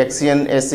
XCN SC,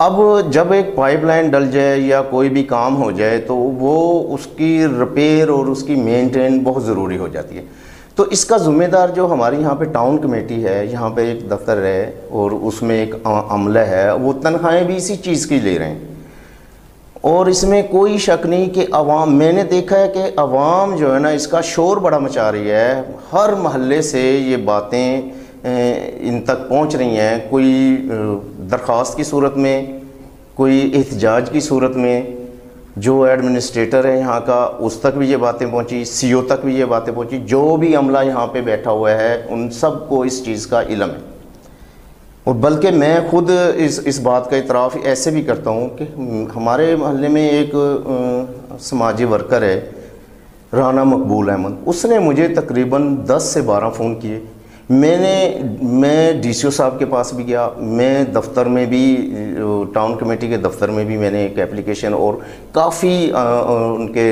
اب جب ایک پائپ لائن ڈل جائے یا کوئی بھی کام ہو جائے تو وہ اس کی ریپیئر اور اس کی مینٹین بہت ضروری ہو جاتی ہے. تو اس کا ذمہ دار جو ہماری یہاں پہ ٹاؤن کمیٹی ہے، یہاں پہ ایک دفتر ہے اور اس میں ایک عملہ ہے، وہ تنخواہیں بھی اسی چیز کی لے رہے ہیں. اور اس میں کوئی شک نہیں کہ عوام، میں نے دیکھا ہے کہ عوام جو ہے نا اس کا شور بڑا مچا رہی ہے. ہر محلے سے یہ باتیں ان تک پہنچ رہی ہیں، کوئی درخواست کی صورت میں، کوئی احتجاج کی صورت میں. جو ایڈمنسٹریٹر ہے یہاں کا اس تک بھی یہ باتیں پہنچی، سی او تک بھی یہ باتیں پہنچی، جو بھی عملہ یہاں پہ بیٹھا ہوا ہے ان سب کو اس چیز کا علم ہے. اور بلکہ میں خود اس بات کا اعتراف ایسے بھی کرتا ہوں کہ ہمارے محلے میں ایک سماجی ورکر ہے رانا مقبول احمد، اس نے مجھے تقریباً 10 سے 12 فون کیے. میں ڈی سی او صاحب کے پاس بھی گیا، میں دفتر میں بھی، ٹاؤن کمیٹی کے دفتر میں بھی میں نے ایک اپلیکیشن اور کافی ان کے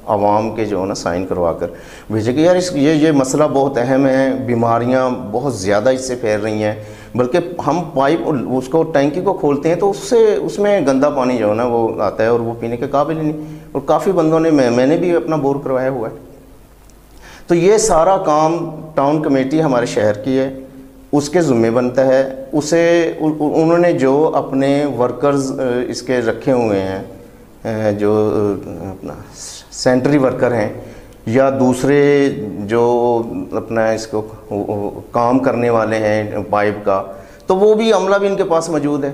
عوام کے جو ہے نا سائن کروا کر بھیجے کہ یار یہ مسئلہ بہت اہم ہے، بیماریاں بہت زیادہ اس سے پھیل رہی ہیں. بلکہ ہم پائپ اس کو ٹینکی کو کھولتے ہیں تو اس میں گندا پانی جو ہے نا وہ آتا ہے اور وہ پینے کے قابل ہی نہیں. اور کافی بندوں نے، میں نے بھی اپنا بور کروایا ہوا ہے. تو یہ سارا کام ٹاؤن کمیٹی ہمارے شہر کی ہے، اس کے ذمہ بنتا ہے. انہوں نے جو اپنے ورکرز اس کے رکھے ہوئے ہیں، جو اپنا سینٹری ورکر ہیں یا دوسرے جو اپنا اس کو کام کرنے والے ہیں پائپ کا، تو وہ بھی عملہ بھی ان کے پاس موجود ہے.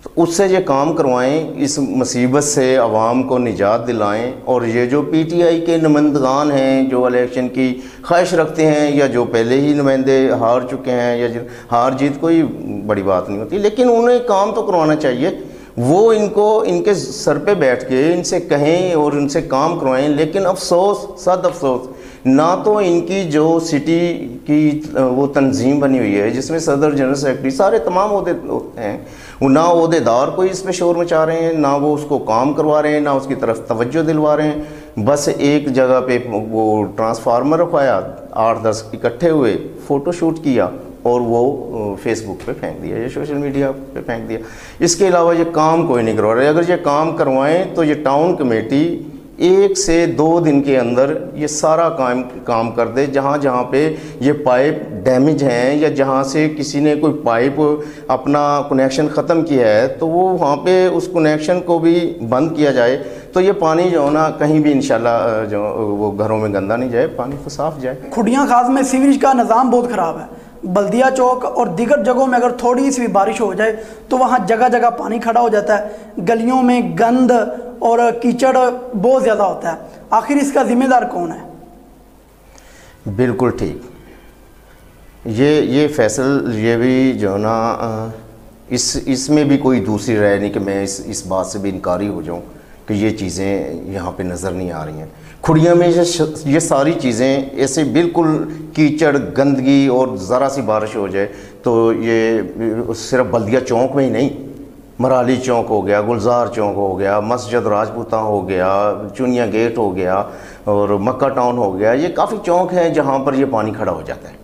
تو اس سے یہ کام کروائیں، اس مصیبت سے عوام کو نجات دلائیں. اور یہ جو پی ٹی آئی کے نمائندگان ہیں جو الیکشن کی خواہش رکھتے ہیں یا جو پہلے ہی نمائندے ہار چکے ہیں، یا ہار جیت کوئی بڑی بات نہیں ہوتی، لیکن انہیں کام تو کروانا چاہیے. وہ ان کے سر پہ بیٹھ کے ان سے کہیں اور ان سے کام کروائیں. لیکن افسوس، صد افسوس، نہ تو ان کی جو سٹی کی وہ تنظیم بنی ہوئی ہے جس میں صدر، جنرل سیکرٹری، سارے تمام عہدے ہیں، نہ عہدے دار کوئی اس پہ شور مچا رہے ہیں، نہ وہ اس کو کام کروا رہے ہیں، نہ اس کی طرف توجہ دلوا رہے ہیں. بس ایک جگہ پہ وہ ٹرانسفارمر رکھوایا، 8-10 اکٹھے ہوئے، فوٹو شوٹ کیا اور وہ فیس بک پہ پھینک دیا یا سوشل میڈیا پہ پھینک دیا. اس کے علاوہ یہ کام کوئی نہیں کروا رہے. اگر یہ کام کروائیں تو یہ ٹاؤن کمیٹی 1 سے 2 دن کے اندر یہ سارا کام کر دے. جہاں پہ یہ پائپ ڈیمیج ہیں یا جہاں سے کسی نے کوئی پائپ اپنا کنیکشن ختم کیا ہے تو وہ وہاں پہ اس کنیکشن کو بھی بند کیا جائے. تو یہ پانی جو ہے نا کہیں بھی انشاءاللہ جو وہ گھروں میں گندا نہیں جائے، پانی تو صاف جائے. کھڈیاں خاص میں سیوریج کا نظام بہت خراب ہے. بلدیہ چوک اور دیگر جگہوں میں اگر تھوڑی سی بھی بارش ہو جائے تو وہاں جگہ جگہ پانی کھڑا ہو جاتا ہے. گلیوں میں گند اور کیچڑ بہت زیادہ ہوتا ہے. آخر اس کا ذمہ دار کون ہے؟ بالکل ٹھیک. یہ فیصل یہ بھی جو نا اس میں بھی کوئی دوسری رائے نہیں کہ میں اس بات سے بھی انکاری ہو جاؤں کہ یہ چیزیں یہاں پہ نظر نہیں آ رہی ہیں. کھڑیاں میں یہ ساری چیزیں ایسے بالکل کیچڑ، گندگی، اور ذرا سی بارش ہو جائے تو یہ صرف بلدیہ چوک میں ہی نہیں، مرالی چوک ہو گیا، گلزار چوک ہو گیا، مسجد راجپوتہ ہو گیا، چنیا گیٹ ہو گیا اور مکہ ٹاؤن ہو گیا، یہ کافی چوک ہیں جہاں پر یہ پانی کھڑا ہو جاتا ہے.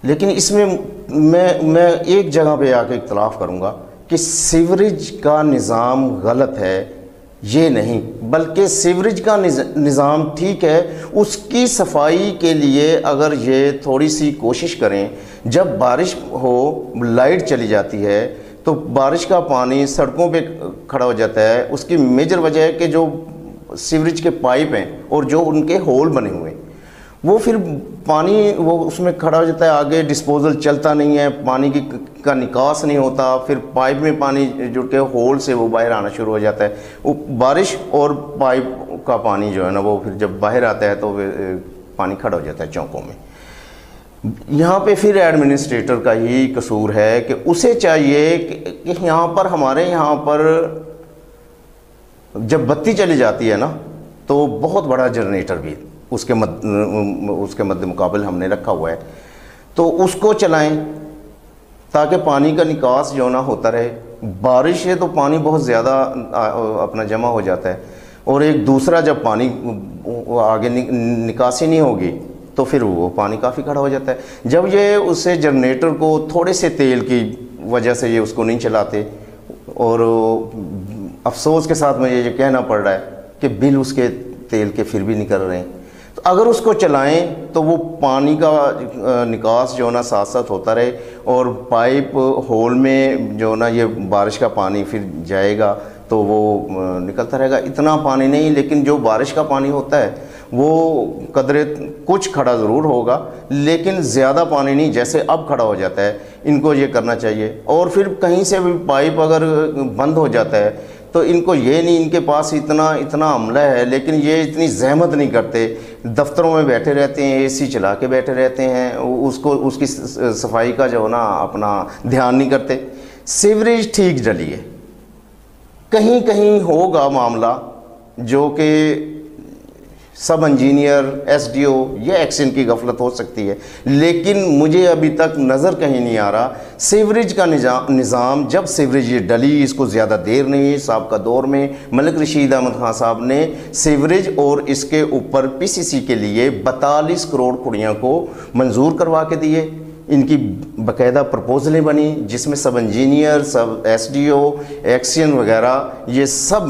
لیکن اس میں میں ایک جگہ پہ آ کے اختلاف کروں گا کہ سیوریج کا نظام غلط ہے، یہ نہیں، بلکہ سیوریج کا نظام ٹھیک ہے. اس کی صفائی کے لیے اگر یہ تھوڑی سی کوشش کریں، جب بارش ہو، لائٹ چلی جاتی ہے تو بارش کا پانی سڑکوں پہ کھڑا ہو جاتا ہے. اس کی میجر وجہ ہے کہ جو سیوریج کے پائپ ہیں اور جو ان کے ہول بنے ہوئے ہیں وہ پھر پانی وہ اس میں کھڑا ہو جاتا ہے، آگے ڈسپوزل چلتا نہیں ہے، پانی کا نکاس نہیں ہوتا، پھر پائپ میں پانی جڑ کے ہول سے وہ باہر آنا شروع ہو جاتا ہے. وہ بارش اور پائپ کا پانی جو ہے نا وہ پھر جب باہر آتا ہے تو پانی کھڑا ہو جاتا ہے چوکوں میں. یہاں پہ پھر ایڈمنسٹریٹر کا ہی قصور ہے کہ اسے چاہیے کہ یہاں پر ہمارے یہاں پر جب بتی چلی جاتی ہے نا تو بہت بڑا جنریٹر بھی اس کے مد مقابل ہم نے رکھا ہوا ہے، تو اس کو چلائیں تاکہ پانی کا نکاس جو نہ ہوتا رہے. بارش ہے تو پانی بہت زیادہ اپنا جمع ہو جاتا ہے، اور ایک دوسرا جب پانی آگے نکاسی نہیں ہوگی تو پھر وہ پانی کافی کھڑا ہو جاتا ہے. جب یہ اسے جنریٹر کو تھوڑے سے تیل کی وجہ سے یہ اس کو نہیں چلاتے، اور افسوس کے ساتھ مجھے یہ کہنا پڑ رہا ہے کہ بل اس کے تیل کے پھر بھی نکل رہے ہیں. تو اگر اس کو چلائیں تو وہ پانی کا نکاس جو نا ساتھ ساتھ ہوتا رہے, اور پائپ ہول میں جو نا یہ بارش کا پانی پھر جائے گا تو وہ نکلتا رہے گا. اتنا پانی نہیں, لیکن جو بارش کا پانی ہوتا ہے وہ قدرے کچھ کھڑا ضرور ہوگا, لیکن زیادہ پانی نہیں جیسے اب کھڑا ہو جاتا ہے. ان کو یہ کرنا چاہیے. اور پھر کہیں سے بھی پائپ اگر بند ہو جاتا ہے تو ان کو یہ نہیں, ان کے پاس اتنا عملہ ہے لیکن یہ اتنی زحمت نہیں کرتے, دفتروں میں بیٹھے رہتے ہیں, اے سی چلا کے بیٹھے رہتے ہیں, اس کی صفائی کا جو نا اپنا دھیان نہیں کرتے. سیوریج ٹھیک ڈلی ہے, کہیں کہیں ہوگا معاملہ جو کہ سب انجینئر, ایس ڈی او یا ایکشن کی غفلت ہو سکتی ہے, لیکن مجھے ابھی تک نظر کہیں نہیں آ رہا. سیوریج کا نظام جب سیوریج یہ ڈلی, اس کو زیادہ دیر نہیں, سابقہ دور میں ملک رشید احمد خان صاحب نے سیوریج اور اس کے اوپر پی سی سی کے لیے 42 کروڑ کڑیاں کو منظور کروا کے دیے. ان کی باقاعدہ پرپوزلیں بنی جس میں سب انجینئر, سب ایس ڈی او, ایکشن وغیرہ یہ سب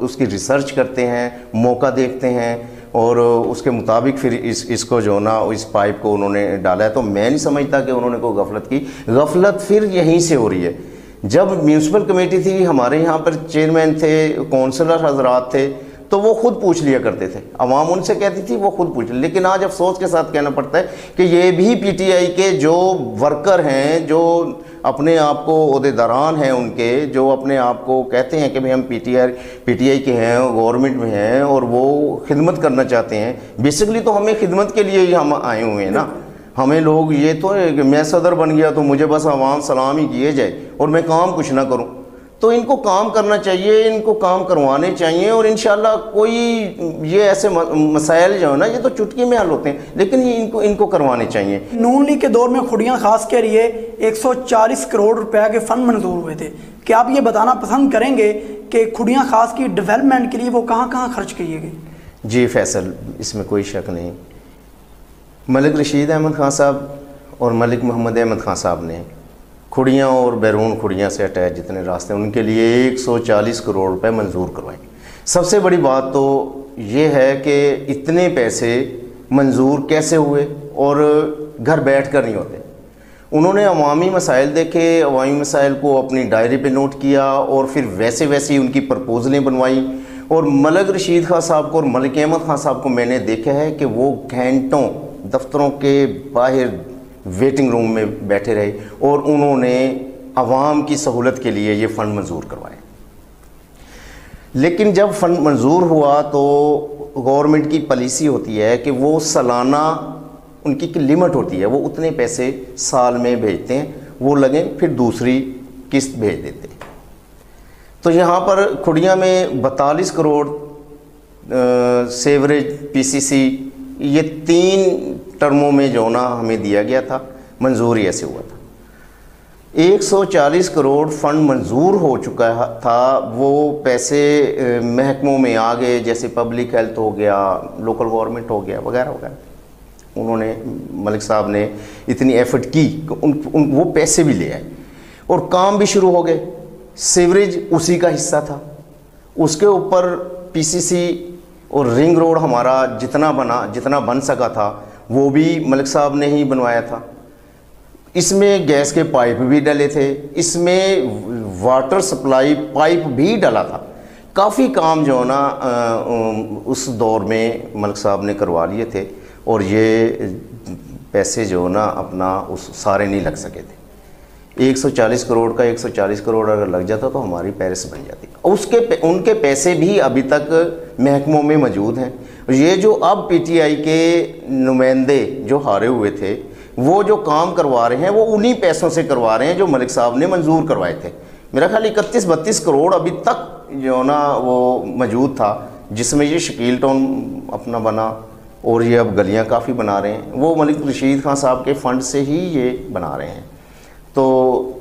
اس کی ریسرچ کرتے ہیں, موقع دیکھتے ہیں, اور اس کے مطابق پھر اس کو جو نا اس پائپ کو انہوں نے ڈالا ہے. تو میں نہیں سمجھتا کہ انہوں نے کوئی غفلت کی. غفلت پھر یہیں سے ہو رہی ہے. جب میونسپل کمیٹی تھی, ہمارے یہاں پر چیئرمین تھے, کونسلر حضرات تھے, تو وہ خود پوچھ لیا کرتے تھے, عوام ان سے کہتی تھی وہ خود پوچھ لیا. لیکن آج افسوس کے ساتھ کہنا پڑتا ہے کہ یہ بھی پی ٹی آئی کے جو ورکر ہیں, جو اپنے آپ کو عہدیداران ہیں ان کے, جو اپنے آپ کو کہتے ہیں کہ بھئی ہم پی ٹی آئی کے ہیں, گورنمنٹ میں ہیں اور وہ خدمت کرنا چاہتے ہیں. بیسکلی تو ہمیں خدمت کے لیے ہی ہم آئے ہوئے ہیں نا. ہمیں لوگ یہ تو ہے کہ میں صدر بن گیا تو مجھے بس عوام سلام ہی کیے جائے اور میں کام کچھ نہ کروں. تو ان کو کام کرنا چاہیے, ان کو کام کروانے چاہیے, اور انشاءاللہ کوئی یہ ایسے مسائل جو ہے نا یہ تو چٹکی میں حل ہوتے ہیں, لیکن یہ ان کو کروانے چاہیے. نون لیگ کے دور میں کھڑیاں خاص کے لیے 140 کروڑ روپے کے فنڈ منظور ہوئے تھے. کیا آپ یہ بتانا پسند کریں گے کہ کھڑیاں خاص کی ڈیولپمنٹ کے لیے وہ کہاں کہاں خرچ کیے گئے؟ جی فیصل, اس میں کوئی شک نہیں. ملک رشید احمد خان صاحب اور ملک محمد احمد خان صاحب نے کھڑیاں اور بیرون کھڑیاں سے اٹیچ جتنے راستے ہیں ان کے لیے 140 کروڑ روپے منظور کروائیں. سب سے بڑی بات تو یہ ہے کہ اتنے پیسے منظور کیسے ہوئے, اور گھر بیٹھ کر نہیں ہوتے. انہوں نے عوامی مسائل دیکھے, عوامی مسائل کو اپنی ڈائری پہ نوٹ کیا, اور پھر ویسے ان کی پرپوزلیں بنوائیں. اور ملک رشید خان صاحب کو اور ملک احمد خان صاحب کو میں نے دیکھا ہے کہ وہ گھنٹوں دفتروں کے باہر ویٹنگ روم میں بیٹھے رہے, اور انہوں نے عوام کی سہولت کے لیے یہ فنڈ منظور کروائے. لیکن جب فنڈ منظور ہوا تو گورنمنٹ کی پالیسی ہوتی ہے کہ وہ سالانہ, ان کی لمٹ ہوتی ہے, وہ اتنے پیسے سال میں بھیجتے ہیں, وہ لگیں پھر دوسری قسط بھیج دیتے ہیں. تو یہاں پر کھڑیاں میں 42 کروڑ سیوریج, پی سی سی, یہ 3 ٹرموں میں جو نا ہمیں دیا گیا تھا, منظوری ایسے ہوا تھا. 140 کروڑ فنڈ منظور ہو چکا تھا, وہ پیسے محکموں میں آ گئے, جیسے پبلک ہیلتھ ہو گیا, لوکل گورنمنٹ ہو گیا, وغیرہ وغیرہ. انہوں نے, ملک صاحب نے اتنی ایفرٹ کی کہ وہ پیسے بھی لے آئے اور کام بھی شروع ہو گئے. سیوریج اسی کا حصہ تھا, اس کے اوپر پی سی سی اور رنگ روڈ ہمارا جتنا بن سکا تھا وہ بھی ملک صاحب نے ہی بنوایا تھا. اس میں گیس کے پائپ بھی ڈلے تھے, اس میں واٹر سپلائی پائپ بھی ڈلا تھا. کافی کام جو نا اس دور میں ملک صاحب نے کروا لیے تھے, اور یہ پیسے جو نا اپنا اس سارے نہیں لگ سکے تھے. 140 کروڑ کا 140 کروڑ اگر لگ جاتا تو ہماری پیرس بن جاتی. ان کے پیسے بھی ابھی تک محکموں میں موجود ہیں. یہ جو اب پی ٹی آئی کے نمائندے جو ہارے ہوئے تھے, وہ جو کام کروا رہے ہیں وہ انہی پیسوں سے کروا رہے ہیں جو ملک صاحب نے منظور کروائے تھے. میرا خیال 31-32 کروڑ ابھی تک جو نا وہ موجود تھا, جس میں یہ شکیل ٹاؤن اپنا بنا, اور یہ اب گلیاں کافی بنا رہے ہیں. وہ ملک رشید خان صاحب کے فنڈ سے ہی یہ بنا رہے ہیں. تو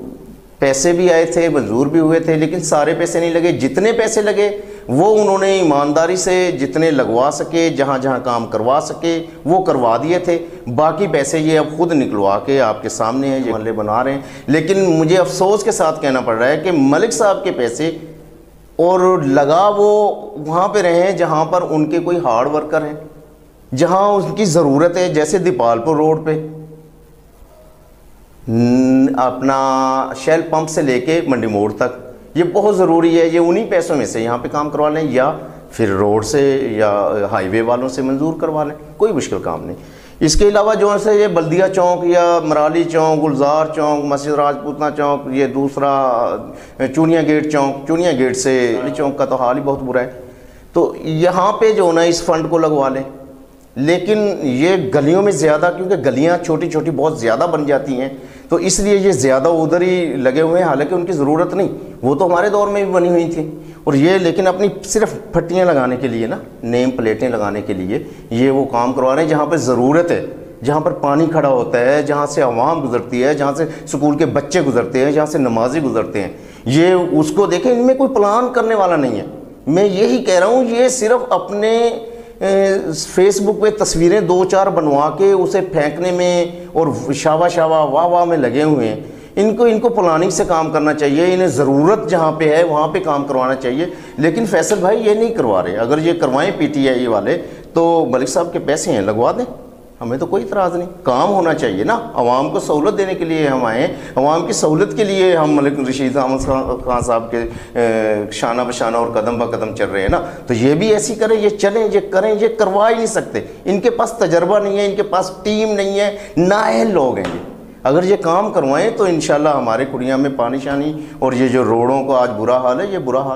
پیسے بھی آئے تھے, منظور بھی ہوئے تھے, لیکن سارے پیسے نہیں لگے. جتنے پیسے لگے وہ انہوں نے ایمانداری سے جتنے لگوا سکے، جہاں جہاں کام کروا سکے وہ کروا دیے تھے، باقی پیسے یہ اب خود نکلوا کے آپ کے سامنے ہیں، یہ محلے بنا رہے ہیں۔ لیکن مجھے افسوس کے ساتھ کہنا پڑ رہا ہے کہ ملک صاحب کے پیسے اور لگا وہ وہاں پہ رہے ہیں جہاں پر ان کے کوئی ہارڈ ورکر ہیں، جہاں ان کی ضرورت ہے، جیسے دیپال پور روڈ پہ اپنا شیل پمپ سے لے کے منڈی موڑ تک یہ بہت ضروری ہے، یہ انہی پیسوں میں سے یہاں پہ کام کروا لیں، یا پھر روڈ سے یا ہائی وے والوں سے منظور کروا لیں، کوئی مشکل کام نہیں۔ اس کے علاوہ جو ہے یہ بلدیہ چوک یا مرالی چوک، گلزار چوک، مسجد راجپوتنا چوک، یہ دوسرا چونیا گیٹ چوک، چونیا گیٹ سے چوک کا تو حال ہی بہت برا ہے، تو یہاں پہ جو نا اس فنڈ کو لگوا لیں۔ لیکن یہ گلیوں میں زیادہ، کیونکہ گلیاں چھوٹی چھوٹی بہت زیادہ بن جاتی ہیں، تو اس لیے یہ زیادہ ادھر ہی لگے ہوئے ہیں، حالانکہ ان کی ضرورت نہیں، وہ تو ہمارے دور میں بھی بنی ہوئی تھی، اور یہ لیکن اپنی صرف پھٹیاں لگانے کے لیے نا، نیم پلیٹیں لگانے کے لیے یہ وہ کام کروا رہے ہیں جہاں پہ ضرورت ہے، جہاں پر پانی کھڑا ہوتا ہے، جہاں سے عوام گزرتی ہے، جہاں سے سکول کے بچے گزرتے ہیں، جہاں سے نمازی گزرتے ہیں، یہ اس کو دیکھیں، ان میں کوئی پلان کرنے والا نہیں ہے۔ میں یہی کہہ رہا ہوں، یہ صرف اپنے فیس بک پہ تصویریں دو چار بنوا کے اسے پھینکنے میں اور شاوا شاوا واہ واہ میں لگے ہوئے ہیں۔ ان کو پلاننگ سے کام کرنا چاہیے، انہیں ضرورت جہاں پہ ہے وہاں پہ کام کروانا چاہیے، لیکن فیصل بھائی یہ نہیں کروا رہے۔ اگر یہ کروائیں پی ٹی آئی والے تو ملک صاحب کے پیسے ہیں، لگوا دیں، ہمیں تو کوئی اعتراض نہیں، کام ہونا چاہیے نا، عوام کو سہولت دینے کے لیے ہم آئے ہیں، عوام کی سہولت کے لیے ہم ملک رشید احمد خان صاحب کے شانہ بشانہ اور قدم بقدم چل رہے ہیں نا، تو یہ بھی ایسی کریں، یہ چلیں، یہ کریں، یہ کروا ہی نہیں سکتے، ان کے پاس تجربہ نہیں ہے، ان کے پاس ٹیم نہیں ہے، نااہل لوگ ہیں یہ۔ اگر یہ کام کروائیں تو انشاءاللہ ہمارے کڑیاں میں پانی شانی اور یہ جو روڈوں کو آج برا حال ہے، یہ برا حال